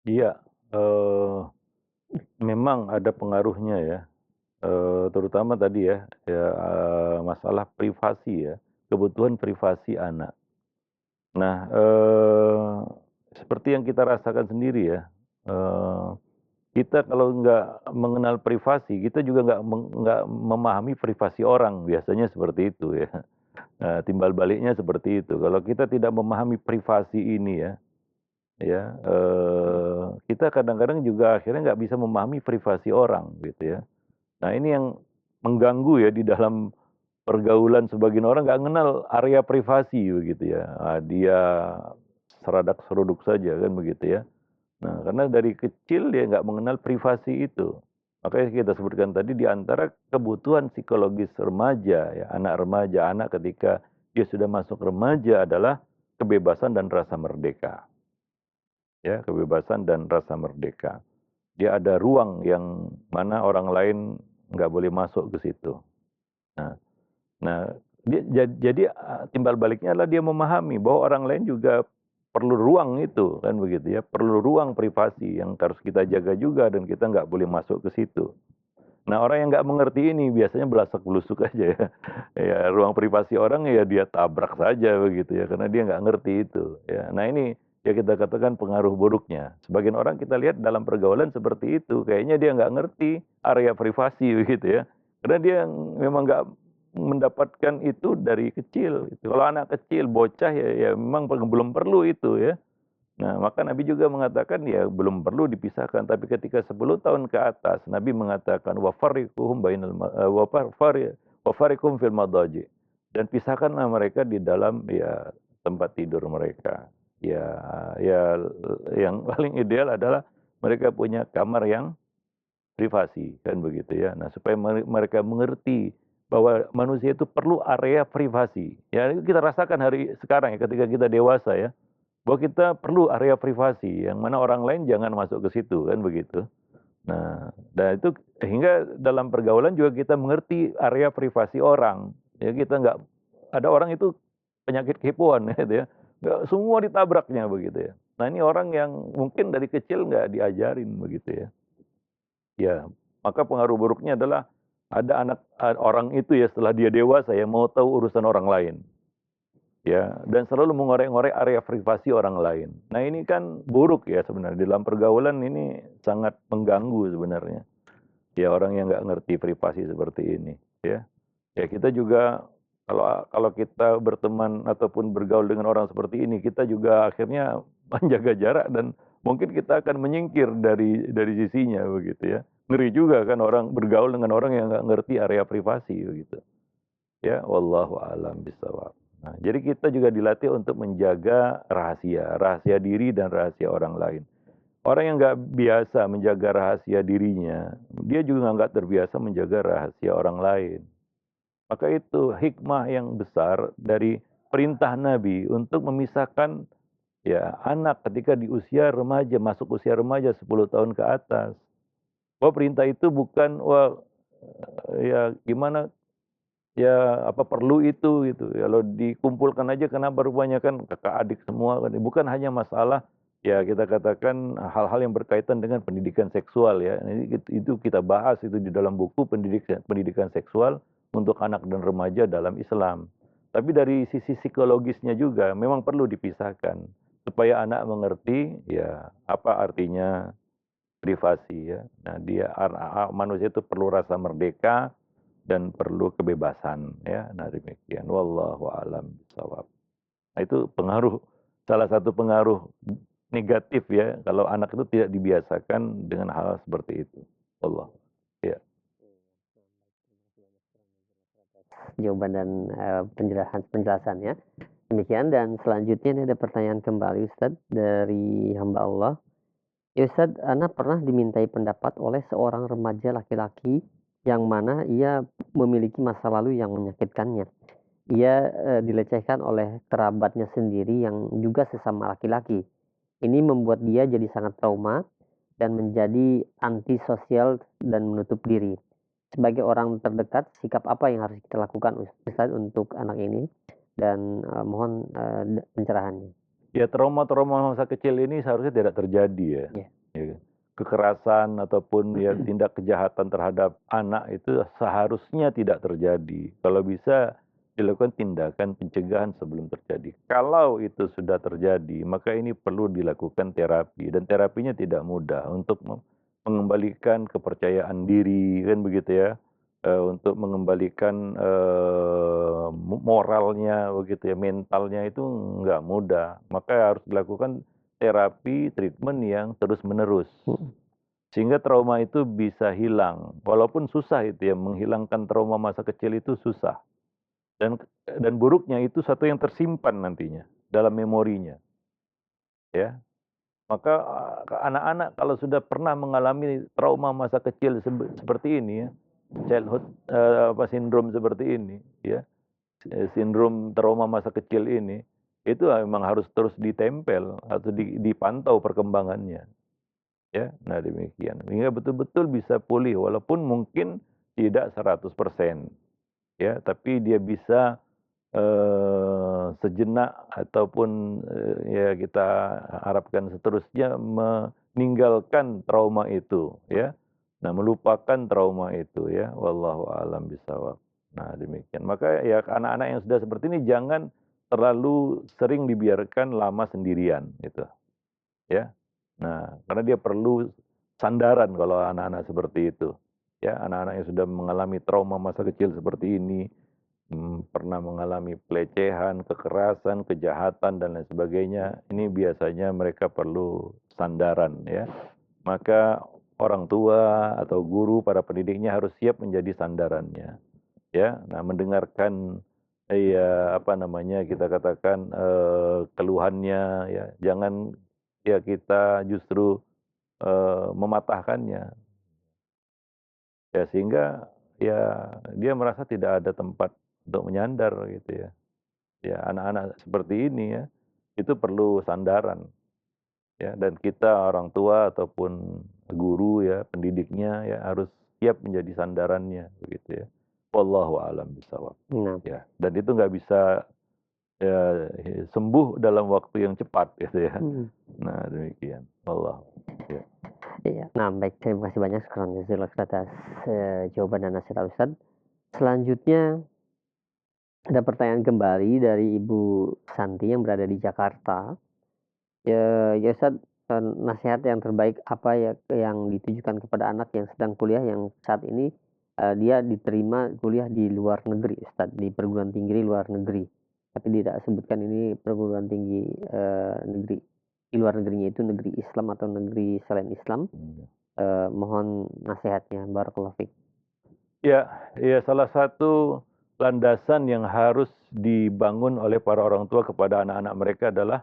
Iya, memang ada pengaruhnya ya. Terutama tadi ya, masalah privasi ya, kebutuhan privasi anak. Nah, seperti yang kita rasakan sendiri ya, kita kalau nggak mengenal privasi, kita juga nggak memahami privasi orang, biasanya seperti itu ya. Nah, timbal baliknya seperti itu. Kalau kita tidak memahami privasi ini ya, kita kadang-kadang juga akhirnya nggak bisa memahami privasi orang gitu ya. Nah ini yang mengganggu ya di dalam pergaulan, sebagian orang nggak kenal area privasi begitu ya. Nah, dia seradak seruduk saja kan begitu ya. Nah karena dari kecil dia nggak mengenal privasi itu. Makanya kita sebutkan tadi di antara kebutuhan psikologis remaja ya, anak ketika dia sudah masuk remaja adalah kebebasan dan rasa merdeka. Ya, kebebasan dan rasa merdeka. Dia ada ruang yang mana orang lain nggak boleh masuk ke situ. Nah, nah jadi timbal baliknya adalah dia memahami bahwa orang lain juga perlu ruang itu kan begitu ya, perlu ruang privasi yang harus kita jaga juga dan kita nggak boleh masuk ke situ. Nah orang yang nggak mengerti ini biasanya belasak belusuk aja ya, ya ruang privasi orang ya dia tabrak saja begitu ya karena dia nggak ngerti itu. Ya, nah ini ya kita katakan pengaruh buruknya. Sebagian orang kita lihat dalam pergaulan seperti itu, kayaknya dia nggak ngerti area privasi begitu ya. Karena dia memang nggak mendapatkan itu dari kecil. Gitu. Kalau anak kecil, bocah ya memang belum perlu itu ya. Nah, maka Nabi juga mengatakan ya belum perlu dipisahkan. Tapi ketika 10 tahun ke atas, Nabi mengatakan wafarikum fil madaji. Dan pisahkanlah mereka di dalam ya tempat tidur mereka. Ya, ya yang paling ideal adalah mereka punya kamar yang privasi kan begitu ya. Nah, supaya mereka mengerti bahwa manusia itu perlu area privasi. Ya, kita rasakan hari sekarang ya ketika kita dewasa ya, bahwa kita perlu area privasi yang mana orang lain jangan masuk ke situ kan begitu. Nah, dan itu hingga dalam pergaulan juga kita mengerti area privasi orang. Ya kita nggak ada orang itu penyakit kepoan gitu ya. Nggak semua ditabraknya begitu ya. Nah ini orang yang mungkin dari kecil nggak diajarin begitu ya. Ya, maka pengaruh buruknya adalah ada orang itu ya setelah dia dewasa ya mau tahu urusan orang lain. Ya, dan selalu mengorek-ngorek area privasi orang lain. Nah, ini kan buruk ya sebenarnya. Dalam pergaulan ini sangat mengganggu sebenarnya. Ya, orang yang nggak ngerti privasi seperti ini. Ya, ya kita juga kalau kita berteman ataupun bergaul dengan orang seperti ini, kita juga akhirnya menjaga jarak dan mungkin kita akan menyingkir dari sisinya begitu ya. Ngeri juga kan orang bergaul dengan orang yang nggak ngerti area privasi begitu. Ya, wallahu a'lam bishawab. Nah, jadi kita juga dilatih untuk menjaga rahasia diri dan rahasia orang lain. Orang yang nggak biasa menjaga rahasia dirinya, dia juga nggak terbiasa menjaga rahasia orang lain. Maka itu hikmah yang besar dari perintah Nabi untuk memisahkan ya anak ketika di usia remaja, masuk usia remaja 10 tahun ke atas. Bahwa perintah itu bukan, wah, ya gimana, ya apa perlu itu gitu. Kalau dikumpulkan aja kenapa rupanya kan kakak adik semua kan. Bukan hanya masalah ya kita katakan hal-hal yang berkaitan dengan pendidikan seksual ya. Itu kita bahas itu di dalam buku pendidikan seksual untuk anak dan remaja dalam Islam. Tapi dari sisi psikologisnya juga memang perlu dipisahkan supaya anak mengerti ya apa artinya privasi ya. Nah, manusia itu perlu rasa merdeka dan perlu kebebasan ya. Nah, demikian. Wallahu a'lam bishawab. Nah, itu salah satu pengaruh negatif ya kalau anak itu tidak dibiasakan dengan hal seperti itu. Allah. Ya. Jawaban dan penjelasannya. Demikian, dan selanjutnya ini ada pertanyaan kembali Ustadz dari hamba Allah. Ya Ustadz, Ana pernah dimintai pendapat oleh seorang remaja laki-laki yang mana ia memiliki masa lalu yang menyakitkannya. Ia dilecehkan oleh kerabatnya sendiri yang juga sesama laki-laki. Ini membuat dia jadi sangat trauma dan menjadi antisosial dan menutup diri. Sebagai orang terdekat, sikap apa yang harus kita lakukan Ustadz untuk anak ini? Dan mohon pencerahannya. Ya, trauma-trauma masa kecil ini seharusnya tidak terjadi ya. Ya. Ya. Kekerasan ataupun ya tindak kejahatan terhadap anak itu seharusnya tidak terjadi. Kalau bisa dilakukan tindakan pencegahan sebelum terjadi. Kalau itu sudah terjadi, maka ini perlu dilakukan terapi, dan terapinya tidak mudah untuk mengembalikan kepercayaan diri kan begitu ya. Untuk mengembalikan moralnya begitu ya, mentalnya itu nggak mudah. Maka harus dilakukan terapi, treatment yang terus-menerus. Sehingga trauma itu bisa hilang. Walaupun susah itu ya, menghilangkan trauma masa kecil itu susah. Dan buruknya itu satu yang tersimpan nantinya dalam memorinya. Ya. Maka anak-anak kalau sudah pernah mengalami trauma masa kecil seperti ini ya, childhood sindrom seperti ini ya, sindrom trauma masa kecil ini, itu memang harus terus ditempel atau dipantau perkembangannya ya. Nah, demikian hingga betul-betul bisa pulih walaupun mungkin tidak 100% ya, tapi dia bisa sejenak ataupun ya kita harapkan seterusnya meninggalkan trauma itu ya. Nah, melupakan trauma itu ya. Wallahu a'lam bishawab. Nah, demikian. Maka ya anak-anak yang sudah seperti ini jangan terlalu sering dibiarkan lama sendirian gitu. Ya. Nah, karena dia perlu sandaran kalau anak-anak seperti itu. Ya, anak-anak yang sudah mengalami trauma masa kecil seperti ini, pernah mengalami pelecehan, kekerasan, kejahatan dan lain sebagainya, ini biasanya mereka perlu sandaran ya. Maka orang tua atau guru, para pendidiknya harus siap menjadi sandarannya. Ya, nah mendengarkan ya apa namanya kita katakan keluhannya ya, jangan ya kita justru mematahkannya. Ya sehingga ya dia merasa tidak ada tempat untuk menyandar gitu ya. Ya anak-anak seperti ini ya, itu perlu sandaran. Ya, dan kita orang tua ataupun guru ya, pendidiknya ya harus siap menjadi sandarannya begitu ya. Wallahu a'lam bishawab. Nah, Ya, dan itu nggak bisa ya, sembuh dalam waktu yang cepat gitu ya. Nah, demikian. Allah. Ya. iya. Nah, baik, terima kasih banyak sekarang atas jawaban dan nasihat Ustadz. Selanjutnya ada pertanyaan kembali dari Ibu Santi yang berada di Jakarta. Ya, Ustadz, nasihat yang terbaik apa ya yang ditujukan kepada anak yang sedang kuliah yang saat ini dia diterima kuliah di luar negeri, Ustadz, di perguruan tinggi di luar negeri. Tapi tidak sebutkan ini perguruan tinggi negeri di luar negerinya itu negeri Islam atau negeri selain Islam. Mohon nasihatnya, barakallahu fiik. Ya, ya salah satu landasan yang harus dibangun oleh para orang tua kepada anak-anak mereka adalah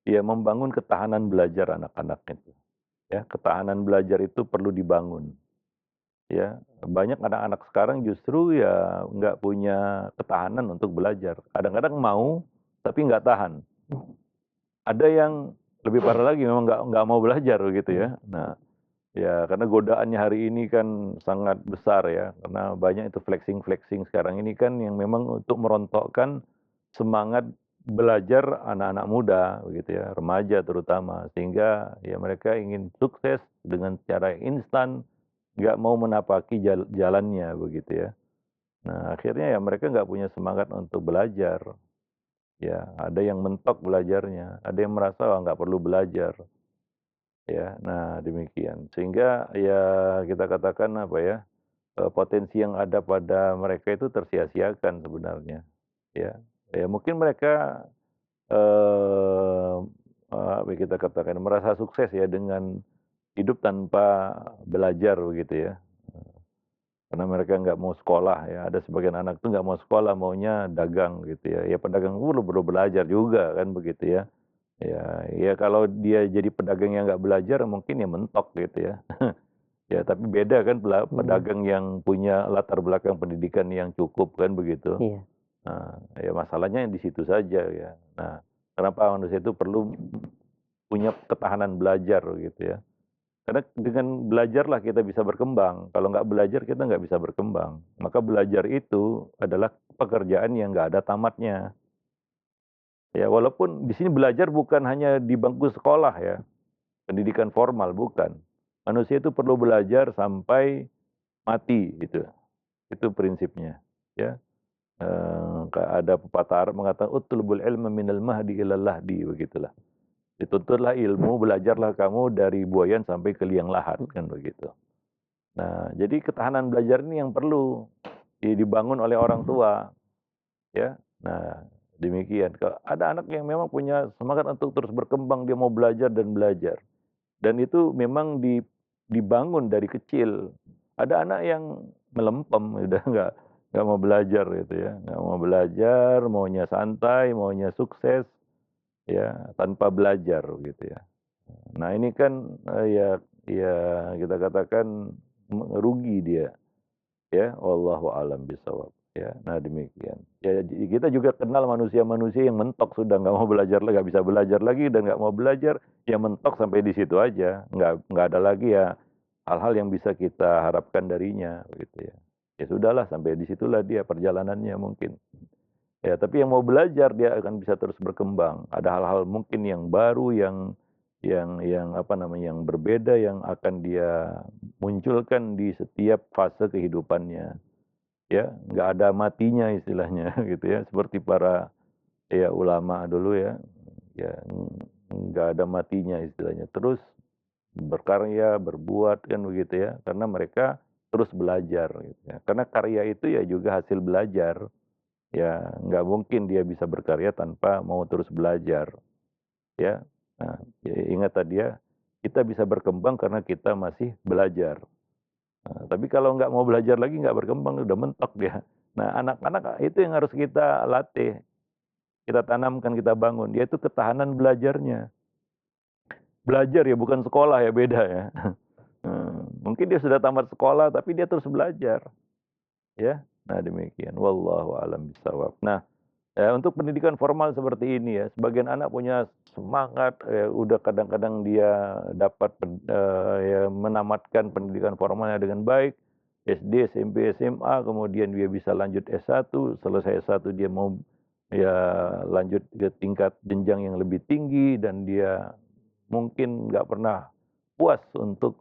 ya membangun ketahanan belajar anak-anak itu. Ya, ketahanan belajar itu perlu dibangun. Ya, banyak anak-anak sekarang justru ya nggak punya ketahanan untuk belajar. Kadang-kadang mau tapi nggak tahan. Ada yang lebih parah lagi memang nggak mau belajar gitu ya. Nah, Ya, karena godaannya hari ini kan sangat besar ya, karena banyak itu flexing-flexing sekarang ini kan yang memang untuk merontokkan semangat belajar anak-anak muda begitu ya, remaja terutama. Sehingga ya mereka ingin sukses dengan cara instan, nggak mau menapaki jalannya begitu ya. Nah, akhirnya ya mereka nggak punya semangat untuk belajar. Ya, ada yang mentok belajarnya, ada yang merasa, "Wah, nggak perlu belajar." Ya, nah demikian. Sehingga ya kita katakan apa ya, potensi yang ada pada mereka itu tersia-siakan sebenarnya, ya. Ya mungkin mereka, eee apa ya kita katakan, merasa sukses ya dengan hidup tanpa belajar begitu ya. Karena mereka nggak mau sekolah ya, ada sebagian anak tuh nggak mau sekolah, maunya dagang gitu ya. Ya pedagang perlu belajar juga kan begitu ya. Ya kalau dia jadi pedagang yang nggak belajar mungkin ya mentok gitu ya. Ya tapi beda kan Iya, pedagang yang punya latar belakang pendidikan yang cukup kan begitu. iya, Nah, ya masalahnya di situ saja ya. Nah, kenapa manusia itu perlu punya ketahanan belajar gitu ya. Karena dengan belajarlah kita bisa berkembang. Kalau nggak belajar kita nggak bisa berkembang. Maka belajar itu adalah pekerjaan yang nggak ada tamatnya. Ya walaupun di sini belajar bukan hanya di bangku sekolah ya, pendidikan formal bukan. Manusia itu perlu belajar sampai mati gitu. Itu prinsipnya, ya. Ada pepatah Arab mengatakan, "Utlubul ilma minal mahdi ilal lahdi," begitulah. Dituntutlah ilmu, belajarlah kamu dari buayan sampai ke liang lahat, kan begitu. Nah, jadi ketahanan belajar ini yang perlu dibangun oleh orang tua, ya. Nah, demikian. Kalau ada anak yang memang punya semangat untuk terus berkembang, dia mau belajar dan belajar. Dan itu memang dibangun dari kecil. Ada anak yang melempem, udah nggak mau belajar gitu ya, nggak mau belajar, maunya santai, maunya sukses, ya tanpa belajar gitu ya. Nah ini kan ya ya kita katakan rugi dia, ya. Wallahu a'lam bishawab. Ya, nah demikian. Ya kita juga kenal manusia-manusia yang mentok sudah nggak mau belajar lagi, nggak bisa belajar lagi dan nggak mau belajar, ya mentok sampai di situ aja, nggak ada lagi ya hal-hal yang bisa kita harapkan darinya, gitu ya. Ya sudahlah sampai di situlah dia perjalanannya mungkin. Ya, tapi yang mau belajar dia akan bisa terus berkembang. Ada hal-hal mungkin yang baru yang apa namanya, yang berbeda yang akan dia munculkan di setiap fase kehidupannya. Ya, nggak ada matinya istilahnya gitu ya, seperti para ya ulama dulu ya, ya nggak ada matinya istilahnya. Terus berkarya, berbuat kan begitu ya, karena mereka terus belajar gitu ya. Karena karya itu ya juga hasil belajar. Ya, nggak mungkin dia bisa berkarya tanpa mau terus belajar, ya. Nah, ya ingat tadi ya, kita bisa berkembang karena kita masih belajar. Nah, tapi kalau nggak mau belajar lagi, nggak berkembang, udah mentok dia. Nah, anak-anak itu yang harus kita latih, kita tanamkan, kita bangun, dia itu ketahanan belajarnya. Belajar ya, bukan sekolah ya, beda ya. Mungkin dia sudah tamat sekolah, tapi dia terus belajar, ya. Nah, demikian. Wallahu a'lam bishawab. Nah, ya, untuk pendidikan formal seperti ini ya, sebagian anak punya semangat, udah kadang-kadang dia dapat ya menamatkan pendidikan formalnya dengan baik, SD, SMP, SMA, kemudian dia bisa lanjut S1, selesai S1 dia mau ya lanjut ke tingkat jenjang yang lebih tinggi dan dia mungkin nggak pernah puas untuk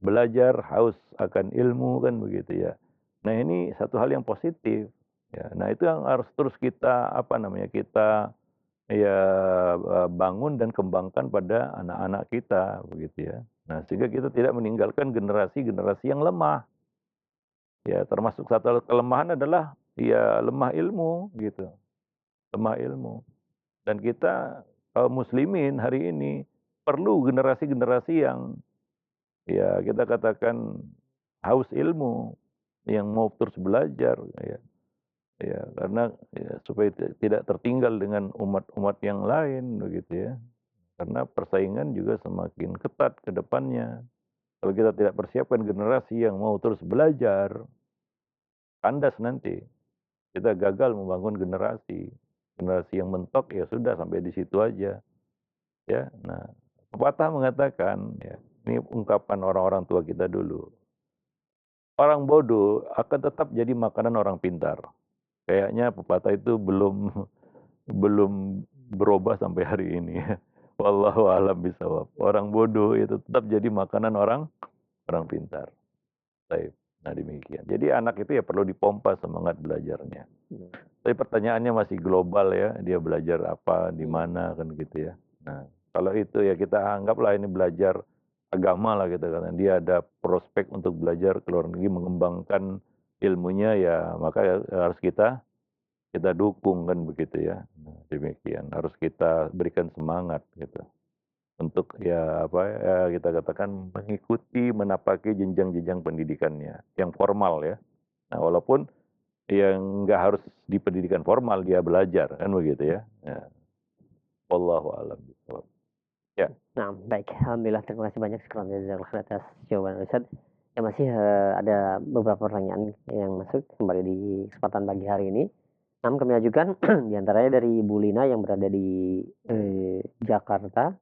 belajar, haus akan ilmu kan begitu ya. Nah ini satu hal yang positif. Ya, nah itu yang harus terus kita apa namanya kita ya bangun dan kembangkan pada anak-anak kita begitu ya. Nah sehingga kita tidak meninggalkan generasi-generasi yang lemah. Ya termasuk satu kelemahan adalah ya lemah ilmu gitu, lemah ilmu. Dan kita kaum muslimin hari ini perlu generasi-generasi yang ya kita katakan haus ilmu, yang mau terus belajar ya. Ya, karena ya, supaya tidak tertinggal dengan umat-umat yang lain begitu ya. Karena persaingan juga semakin ketat ke depannya. Kalau kita tidak persiapkan generasi yang mau terus belajar, kandas nanti. Kita gagal membangun generasi. Generasi yang mentok ya sudah sampai di situ aja. Ya, nah pepatah mengatakan ya, Ini ungkapan orang-orang tua kita dulu. Orang bodoh akan tetap jadi makanan orang pintar. Kayaknya pepatah itu belum belum berubah sampai hari ini. Wallahu a'lam bishawab. Orang bodoh itu tetap jadi makanan orang orang pintar. Baik. Nah demikian. Jadi anak itu ya perlu dipompa semangat belajarnya. Tapi pertanyaannya masih global ya. Dia belajar apa, di mana kan gitu ya. Nah kalau itu ya kita anggaplah ini belajar agama lah gitu kan. Dia ada prospek untuk belajar ke luar negeri mengembangkan ilmunya ya maka harus kita dukung kan begitu ya. Nah, demikian harus kita berikan semangat gitu untuk ya apa ya kita katakan mengikuti menapaki jenjang-jenjang pendidikannya yang formal ya. Nah, walaupun yang nggak harus di pendidikan formal dia belajar kan begitu ya. Ya. Wallahu a'lam bishawab. Ya. Nah, baik. Alhamdulillah, terima kasih banyak sekali jazakallahu khairan atas jawaban Ustaz. Ya masih ada beberapa pertanyaan yang masuk kembali di kesempatan pagi hari ini. Namun kami ajukan diantaranya dari Bu Lina yang berada di Jakarta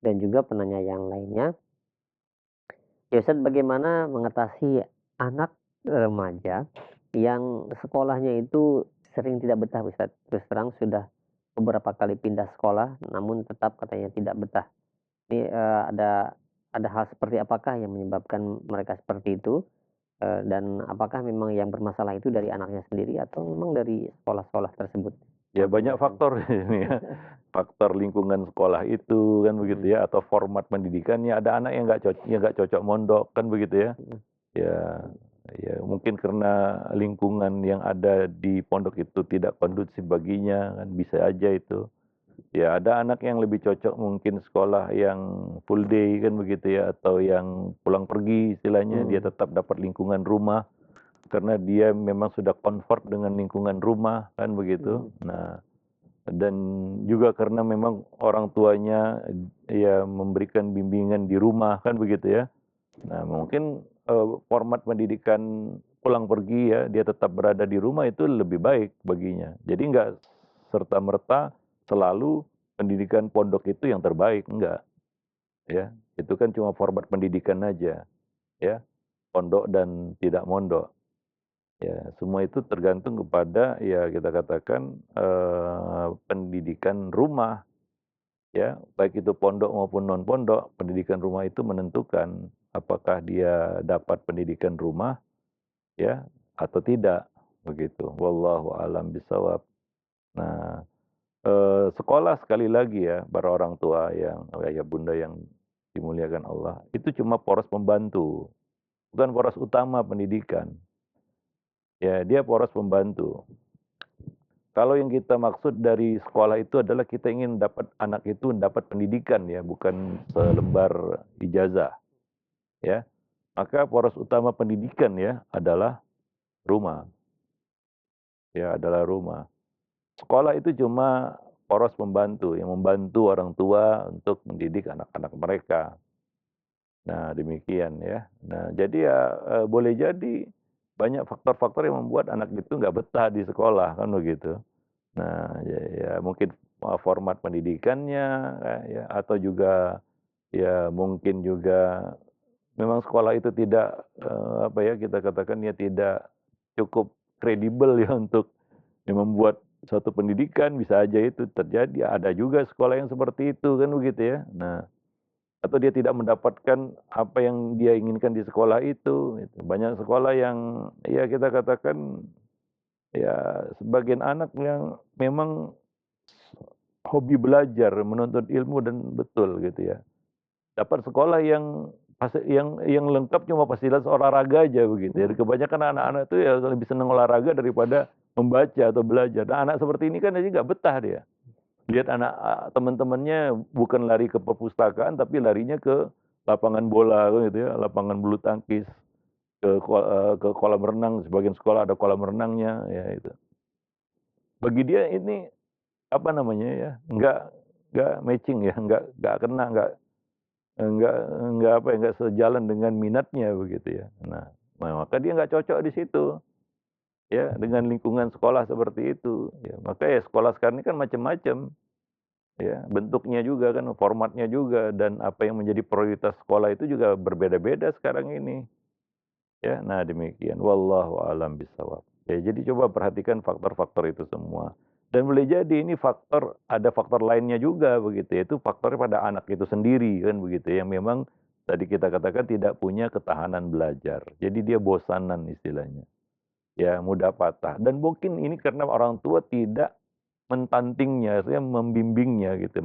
dan juga penanya yang lainnya. Ya Ustaz, bagaimana mengatasi anak remaja yang sekolahnya itu sering tidak betah Ustaz? Terus terang sudah beberapa kali pindah sekolah namun tetap katanya tidak betah. Ini, ada hal seperti apakah yang menyebabkan mereka seperti itu, dan apakah memang yang bermasalah itu dari anaknya sendiri atau memang dari sekolah-sekolah tersebut? Ya banyak faktor ini ya. Faktor lingkungan sekolah itu kan begitu ya atau format pendidikannya. Ada anak yang nggak cocok mondok kan begitu ya. Ya, ya mungkin karena lingkungan yang ada di pondok itu tidak kondusif baginya kan bisa aja itu. Ya ada anak yang lebih cocok mungkin sekolah yang full day kan begitu ya atau yang pulang pergi istilahnya dia tetap dapat lingkungan rumah karena dia memang sudah comfort dengan lingkungan rumah kan begitu. Nah, dan juga karena memang orang tuanya ya memberikan bimbingan di rumah kan begitu ya. Nah, mungkin format pendidikan pulang pergi ya, dia tetap berada di rumah itu lebih baik baginya. Jadi enggak serta-merta selalu pendidikan pondok itu yang terbaik, enggak. Ya, itu kan cuma format pendidikan aja, ya. Pondok dan tidak mondok. Ya, semua itu tergantung kepada ya kita katakan pendidikan rumah, ya. Baik itu pondok maupun non pondok, pendidikan rumah itu menentukan apakah dia dapat pendidikan rumah ya atau tidak begitu. Wallahu alam bisawab. Nah, sekolah sekali lagi ya para orang tua yang ayah bunda yang dimuliakan Allah, itu cuma poros pembantu, bukan poros utama pendidikan. Ya, dia poros pembantu. Kalau yang kita maksud dari sekolah itu adalah kita ingin dapat anak itu dapat pendidikan ya, bukan selembar ijazah. Ya. Maka poros utama pendidikan ya adalah rumah. Ya, adalah rumah. Sekolah itu cuma poros pembantu yang membantu orang tua untuk mendidik anak-anak mereka. Nah, demikian ya. Nah, jadi ya boleh jadi banyak faktor-faktor yang membuat anak itu nggak betah di sekolah kan begitu. Nah, ya mungkin format pendidikannya ya atau juga ya mungkin juga memang sekolah itu tidak apa ya kita katakan ya tidak cukup kredibel ya untuk membuat suatu pendidikan bisa aja itu terjadi. Ada juga sekolah yang seperti itu kan begitu ya. Nah, atau dia tidak mendapatkan apa yang dia inginkan di sekolah itu. Gitu. Banyak sekolah yang ya kita katakan ya sebagian anak yang memang hobi belajar, menuntut ilmu dan betul gitu ya. Dapat sekolah yang lengkap cuma fasilitas olahraga aja begitu ya. Kebanyakan anak-anak itu ya lebih senang olahraga daripada membaca atau belajar. Nah, anak seperti ini kan jadi nggak betah dia. Lihat anak teman-temannya bukan lari ke perpustakaan tapi larinya ke lapangan bola gitu ya, lapangan bulu tangkis, ke kolam renang, sebagian sekolah ada kolam renangnya ya itu. Bagi dia ini apa namanya ya, nggak matching ya, nggak kena, nggak apa ya, nggak sejalan dengan minatnya begitu ya. Nah, maka dia nggak cocok di situ ya dengan lingkungan sekolah seperti itu. Ya, maka ya sekolah sekarang ini kan macam-macam. ya. Bentuknya juga kan, formatnya juga, dan apa yang menjadi prioritas sekolah itu juga berbeda-beda sekarang ini, ya. Nah demikian, wallahu a'lam bishawab. Ya jadi coba perhatikan faktor-faktor itu semua. Dan boleh jadi ini ada faktor lainnya juga begitu, yaitu faktor pada anak itu sendiri kan begitu, yang memang tadi kita katakan tidak punya ketahanan belajar. Jadi dia bosanan istilahnya, ya mudah patah. Dan mungkin ini karena orang tua tidak mentantingnya, artinya membimbingnya gitu,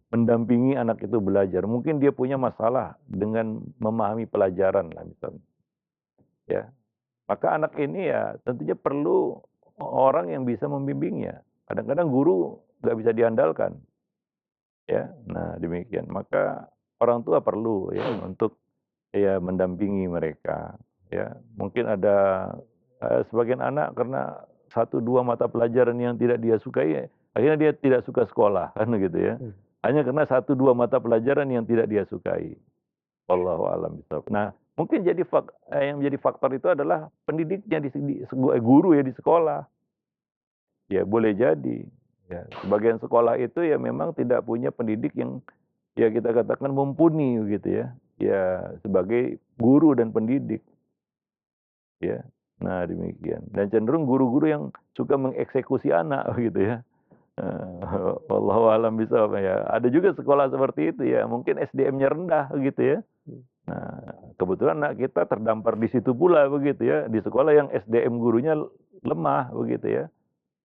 mendampingi anak itu belajar. Mungkin dia punya masalah dengan memahami pelajaran lah misalnya, ya. Maka anak ini ya tentunya perlu orang yang bisa membimbingnya. Kadang-kadang guru nggak bisa diandalkan, ya. Nah demikian, maka orang tua perlu ya untuk ya mendampingi mereka, ya. Mungkin ada, sebagian anak karena satu 2 mata pelajaran yang tidak dia sukai, akhirnya dia tidak suka sekolah, kan gitu ya. Hanya karena satu 2 mata pelajaran yang tidak dia sukai. Wallahu a'lam bishawab. Nah, mungkin yang menjadi faktor itu adalah pendidiknya guru ya di sekolah. Ya boleh jadi, ya. Sebagian sekolah itu ya memang tidak punya pendidik yang ya kita katakan mumpuni gitu ya. Ya sebagai guru dan pendidik, ya. Nah demikian, dan cenderung guru-guru yang suka mengeksekusi anak gitu ya. Wallahu a'lam bishawab ya. Ada juga sekolah seperti itu ya, mungkin SDM-nya rendah gitu ya. Nah, kebetulan anak kita terdampar di situ pula begitu ya, di sekolah yang SDM gurunya lemah begitu ya.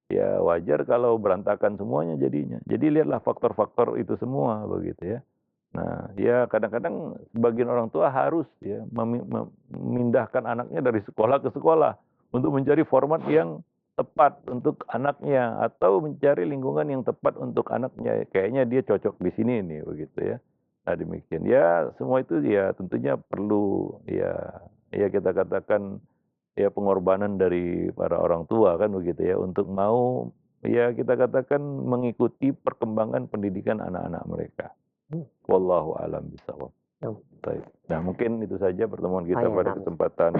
Ya wajar kalau berantakan semuanya jadinya. Jadi lihatlah faktor-faktor itu semua begitu ya. Nah, ya kadang-kadang sebagian orang tua harus ya memindahkan anaknya dari sekolah ke sekolah untuk mencari format yang tepat untuk anaknya atau mencari lingkungan yang tepat untuk anaknya. Kayaknya dia cocok di sini nih begitu ya. Nah, demikian. Ya, semua itu ya tentunya perlu ya kita katakan ya pengorbanan dari para orang tua kan begitu ya, untuk mau ya kita katakan mengikuti perkembangan pendidikan anak-anak mereka. Wallahu a'lam bishawab. Baik. Nah, mungkin itu saja pertemuan Oh kita ya, pada nam. kesempatan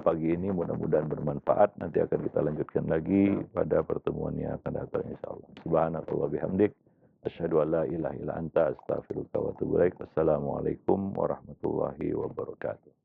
pagi ini, mudah-mudahan bermanfaat. Nanti akan kita lanjutkan lagi pada pertemuan yang akan datang insyaallah. Subhanakallah bihamdik, asyhadu an la ilaha illa anta, astaghfiruka wa atubu ilaik. Wassalamualaikum warahmatullahi wabarakatuh.